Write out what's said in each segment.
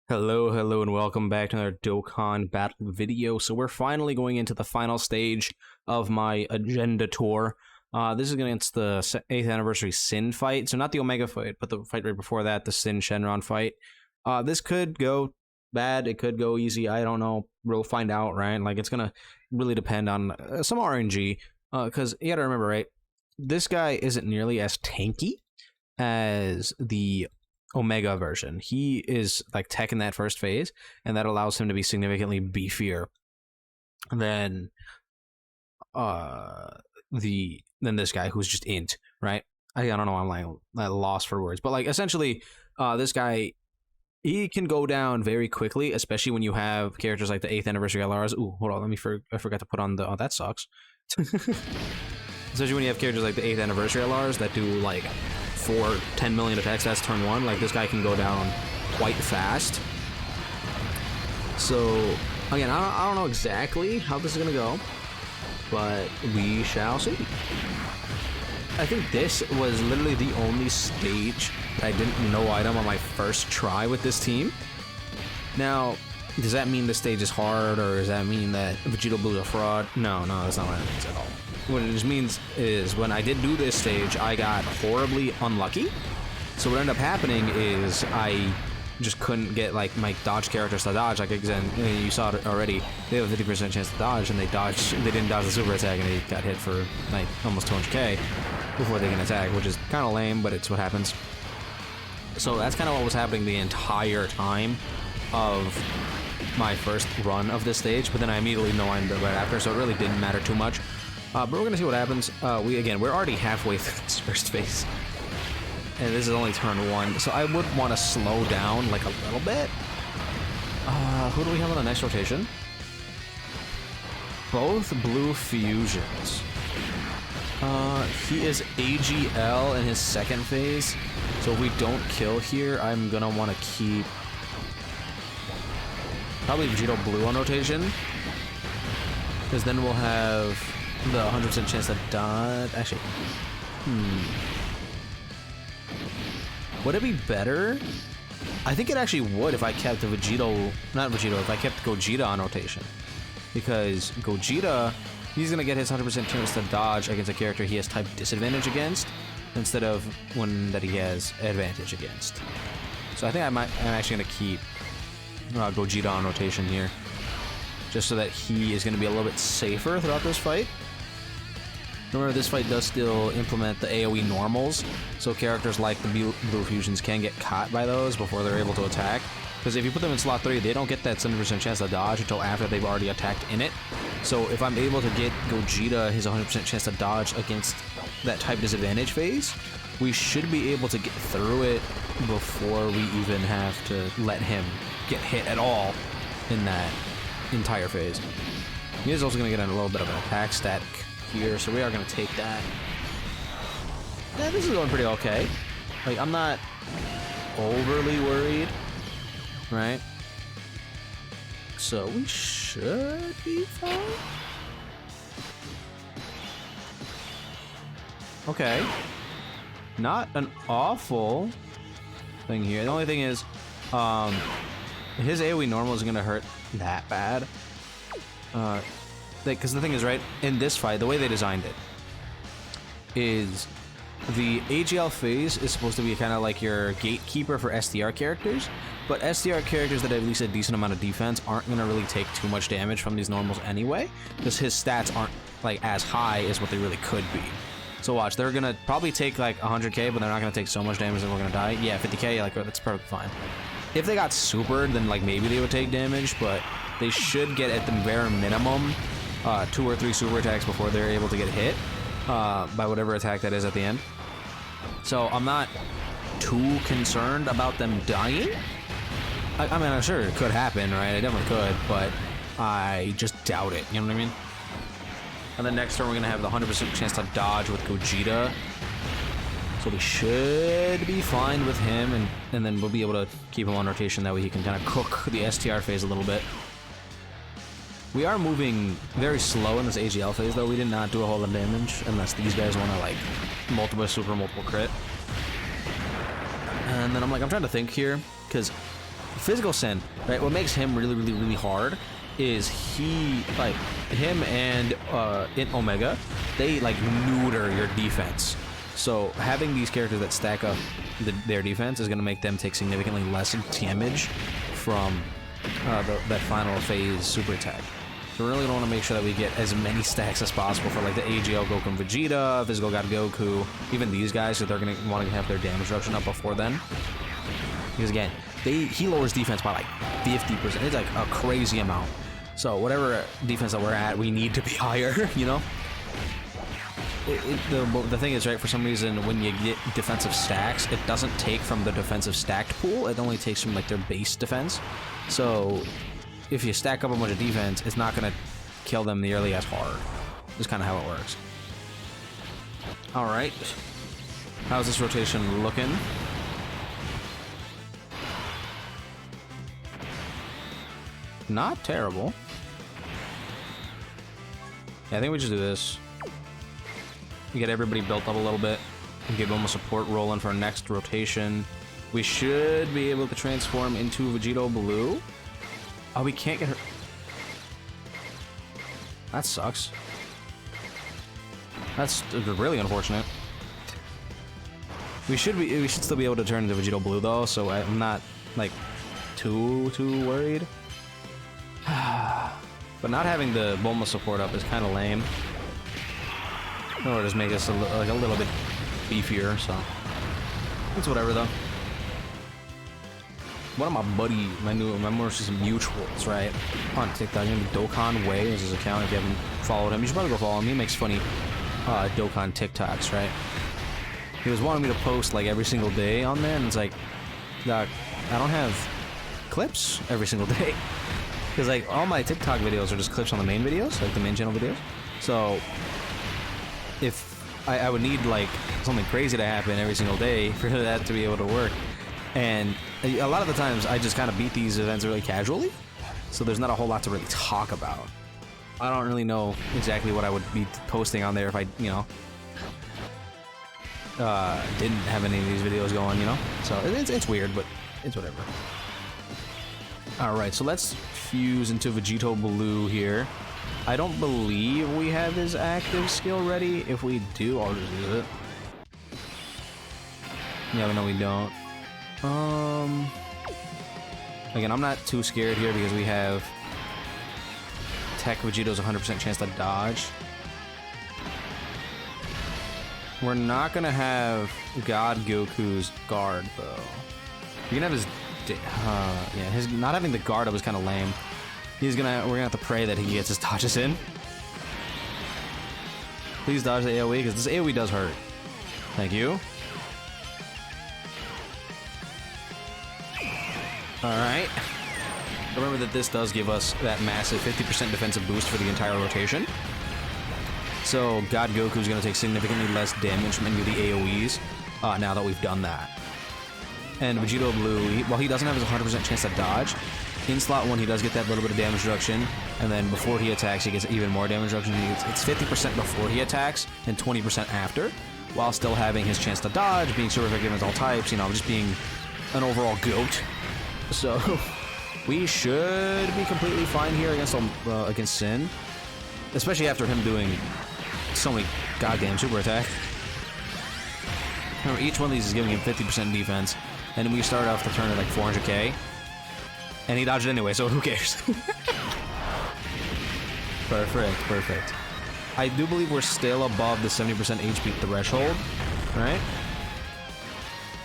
Hello, and welcome back to another Dokkan battle video. So we're finally going into the final stage of my agenda tour. This is against the 8th anniversary SYN fight. So not the Omega fight, but the fight right before that, the SYN SHENRON fight. This could go bad, it could go easy, I don't know. We'll find out, right? Like, it's gonna really depend on some RNG. Because you gotta remember, right? This guy isn't nearly as tanky as the Omega version. He is like tech in that first phase, and that allows him to be significantly beefier than this guy who's just int, right? I don't know, I'm like at a loss for words, but like essentially this guy, he can go down very quickly, especially when you have characters like the 8th anniversary LRs. Ooh, hold on, I forgot to put on the, oh, that sucks. Especially when you have characters like the 8th anniversary LRs that do like 10 million attacks. That's turn 1. Like, this guy can go down quite fast. So again, I don't know exactly how this is gonna go, but we shall see. I think this was literally the only stage that I didn't know item on my first try with this team. Now, does that mean the stage is hard, or does that mean that Vegito Blue is a fraud? No, that's not what it means at all. What it just means is when I did do this stage, I got horribly unlucky. So what ended up happening is I just couldn't get like my dodge characters to dodge. Like, you saw it already, they have a 50% chance to dodge, and they didn't dodge the super attack, and they got hit for like almost 200k before they can attack, which is kind of lame, but it's what happens. So that's kind of what was happening the entire time of my first run of this stage, but then I immediately no-lined it right after, so it really didn't matter too much. But we're gonna see what happens. We're already halfway through this first phase, and this is only turn 1, so I would want to slow down like a little bit. Who do we have on the next rotation? Both blue fusions. He is AGL in his second phase, so if we don't kill here, I'm gonna want to keep probably Vegito Blue on rotation, because then we'll have the 100% chance to dodge. Actually, would it be better? I think it actually would if I kept the if I kept Gogeta on rotation, because Gogeta, he's gonna get his 100% chance to dodge against a character he has type disadvantage against, instead of one that he has advantage against. So I think I'm actually gonna keep Gogeta on rotation here, just so that he is going to be a little bit safer throughout this fight. Remember, this fight does still implement the AoE normals, so characters like the blue fusions can get caught by those before they're able to attack. Because if you put them in slot 3, they don't get that 70% chance to dodge until after they've already attacked in it. So if I'm able to get Gogeta his 100% chance to dodge against that type disadvantage phase, we should be able to get through it before we even have to let him get hit at all in that entire phase. He is also going to get a little bit of an attack static here, so we are going to take that. Yeah, this is going pretty okay. Like, I'm not overly worried, right? So we should be fine. Okay. Not an awful thing here. The only thing is, his AoE normal isn't going to hurt that bad. Because the thing is, right, in this fight, the way they designed it is the AGL phase is supposed to be kind of like your gatekeeper for SDR characters, but SDR characters that have at least a decent amount of defense aren't going to really take too much damage from these normals anyway, because his stats aren't like as high as what they really could be. So watch, they're going to probably take like 100k, but they're not going to take so much damage that we're going to die. Yeah, 50k, like, that's perfectly fine. If they got supered, then like maybe they would take damage, but they should get at the bare minimum 2 or 3 super attacks before they're able to get hit by whatever attack that is at the end. So I'm not too concerned about them dying. I mean, I'm sure it could happen, right? It definitely could, but I just doubt it. You know what I mean? And then next turn we're gonna have the 100% chance to dodge with Gogeta. So we should be fine with him, and then we'll be able to keep him on rotation. That way he can kind of cook the STR phase a little bit. We are moving very slow in this AGL phase, though. We did not do a whole lot of damage, unless these guys want to, like, multiple super, multiple crit. And then I'm trying to think here, because physical Sin, right? What makes him really hard is him and in Omega, they like neuter your defense. So having these characters that stack up their defense is going to make them take significantly less damage from that final phase super attack. So we really want to make sure that we get as many stacks as possible for like the AGL Goku Vegeta, Physical God Goku, even these guys, so they're going to want to have their damage reduction up before then. Because again, he lowers defense by like 50%. It's like a crazy amount. So whatever defense that we're at, we need to be higher, you know? The thing is, right, for some reason, when you get defensive stacks, it doesn't take from the defensive stacked pool. It only takes from like their base defense. So if you stack up a bunch of defense, it's not going to kill them nearly as hard. That's kind of how it works. All right. How's this rotation looking? Not terrible. Yeah, I think we just do this. We get everybody built up a little bit and get almost support rolling for our next rotation. We should be able to transform into Vegito Blue. Oh, we can't get her. That sucks. That's really unfortunate. We should still be able to turn into Vegito Blue though, so I'm not like too worried. But not having the Bulma support up is kind of lame. Or just make us a little bit beefier, so it's whatever though. One of my most mutuals, right, on TikTok, Dokkan Way is his account. If you haven't followed him, you should probably go follow him. He makes funny Dokkan TikToks, right? He was wanting me to post like every single day on there, and it's like, Doc, I don't have clips every single day. Because like all my TikTok videos are just clips on the main videos, like the main channel videos. So if I would need like something crazy to happen every single day for that to be able to work. And a lot of the times I just kind of beat these events really casually. So there's not a whole lot to really talk about. I don't really know exactly what I would be posting on there if I, you know, didn't have any of these videos going, you know? So it's weird, but it's whatever. Alright, so let's fuse into Vegito Blue here. I don't believe we have his active skill ready. If we do, I'll just use it. Yeah, but no, we don't. Again, I'm not too scared here because we have Tech Vegito's 100% chance to dodge. We're not gonna have God Goku's guard though. You can have his yeah, his not having the guard up was kind of lame. We're gonna have to pray that he gets his dodges in. Please dodge the AoE because this AoE does hurt. Thank you. Alright. Remember that this does give us that massive 50% defensive boost for the entire rotation. So God Goku's going to take significantly less damage from any of the AoEs now that we've done that. And Vegito Blue, while he doesn't have his 100% chance to dodge, in slot 1 he does get that little bit of damage reduction, and then before he attacks he gets even more damage reduction. It's 50% before he attacks and 20% after, while still having his chance to dodge, being super effective against all types, you know, just being an overall GOAT. So we should be completely fine here against Sin, especially after him doing so many goddamn super attack. Remember, each one of these is giving him 50% defense, and we started off the turn at like 400k, and he dodged it anyway, so who cares? Perfect. I do believe we're still above the 70% HP threshold, right?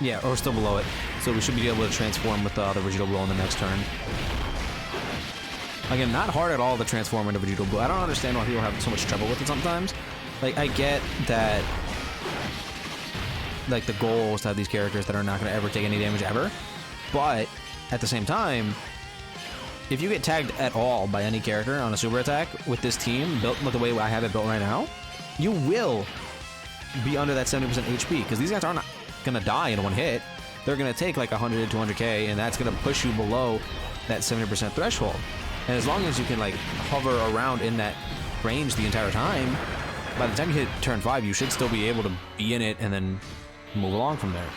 Yeah, or still below it. So we should be able to transform with the Vegito Blue on the next turn. Again, not hard at all to transform into Vegito Blue. I don't understand why people have so much trouble with it sometimes. Like, I get that, like, the goal is to have these characters that are not going to ever take any damage ever. But, at the same time, if you get tagged at all by any character on a super attack with this team, built with the way I have it built right now, you will be under that 70% HP, because these guys aren't gonna die in one hit. They're gonna take like 100 to 200k, and that's gonna push you below that 70% threshold. And as long as you can like hover around in that range the entire time, by the time you hit turn 5 you should still be able to be in it and then move along from there.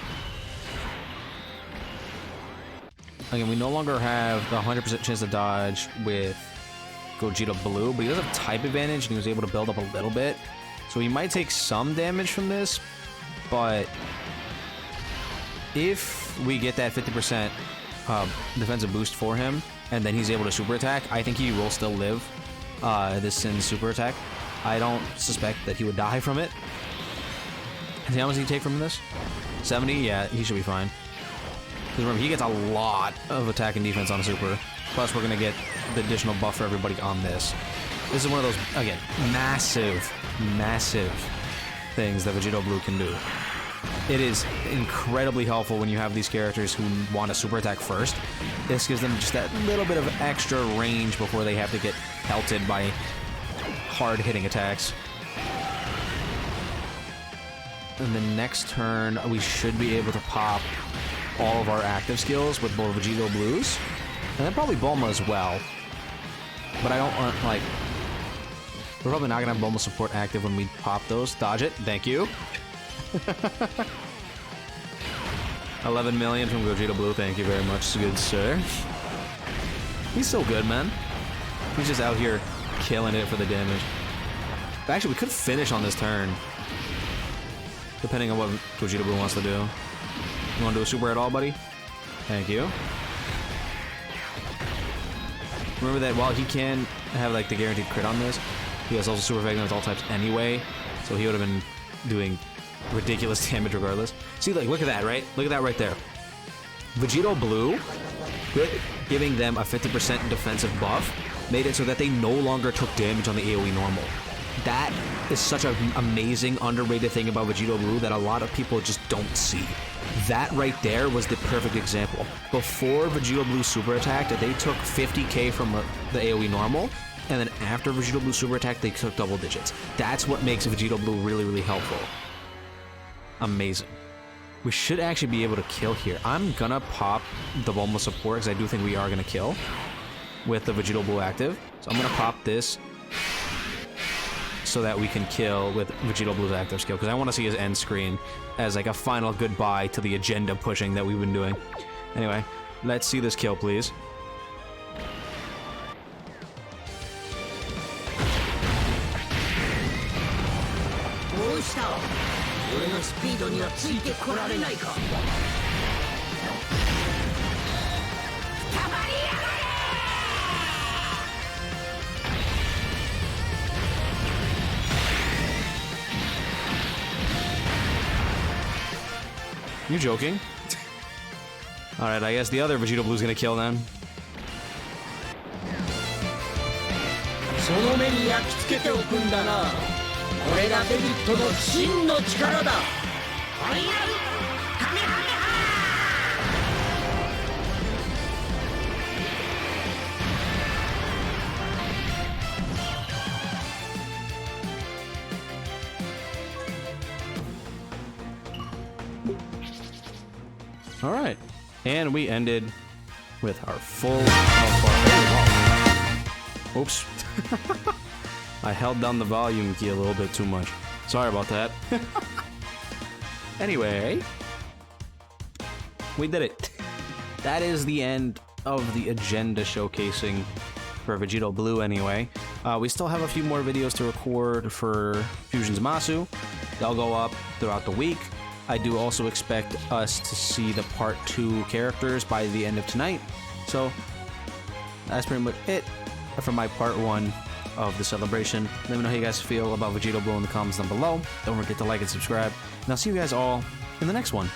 again, we no longer have the 100% chance to dodge with Gogeta Blue, but he does have type advantage, and he was able to build up a little bit. So he might take some damage from this, but if we get that 50% defensive boost for him, and then he's able to super attack, I think he will still live this SYN super attack. I don't suspect that he would die from it. How much does he take from this? 70? Yeah, he should be fine. Because remember, he gets a lot of attack and defense on a super. Plus, we're going to get the additional buff for everybody on this. This is one of those, again, massive, massive things that Vegito Blue can do. It is incredibly helpful when you have these characters who want to super attack first. This gives them just that little bit of extra range before they have to get pelted by hard-hitting attacks. And the next turn, we should be able to pop all of our active skills with both Vegito Blues. And then probably Bulma as well. But I don't want, like... We're probably not going to have Bulma support active when we pop those. Dodge it. Thank you. 11 million from Gogeta Blue. Thank you very much, good sir. He's so good, man. He's just out here killing it for the damage. Actually, we could finish on this turn. Depending on what Gogeta Blue wants to do. You want to do a super at all, buddy? Thank you. Remember that while he can have like the guaranteed crit on this, he has also super effective with all types anyway, so he would have been doing ridiculous damage regardless. See, like, look at that, right? Look at that right there. Vegito Blue, giving them a 50% defensive buff, made it so that they no longer took damage on the AoE normal. That is such an amazing, underrated thing about Vegito Blue that a lot of people just don't see. That right there was the perfect example. Before Vegito Blue super attacked, they took 50k from the AoE normal, and then after Vegito Blue super attack, they took double digits. That's what makes Vegito Blue really, really helpful. Amazing. We should actually be able to kill here. I'm gonna pop the Bulma support because I do think we are gonna kill with the Vegito Blue active. So I'm gonna pop this so that we can kill with Vegito Blue's active skill, because I want to see his end screen as like a final goodbye to the agenda pushing that we've been doing. Anyway, let's see this kill, please. You joking? Alright, I guess the other Vegito Blue's gonna kill then. Alright, and we ended with our full health bar. Oops. I held down the volume key a little bit too much. Sorry about that. Anyway, we did it. That is the end of the agenda showcasing for Vegito Blue anyway. We still have a few more videos to record for Fusion's Masu. They'll go up throughout the week. I do also expect us to see the part 2 characters by the end of tonight. So that's pretty much it for my part 1 of the celebration. Let me know how you guys feel about Vegito Blue in the comments down below. Don't forget to like and subscribe. And I'll see you guys all in the next one.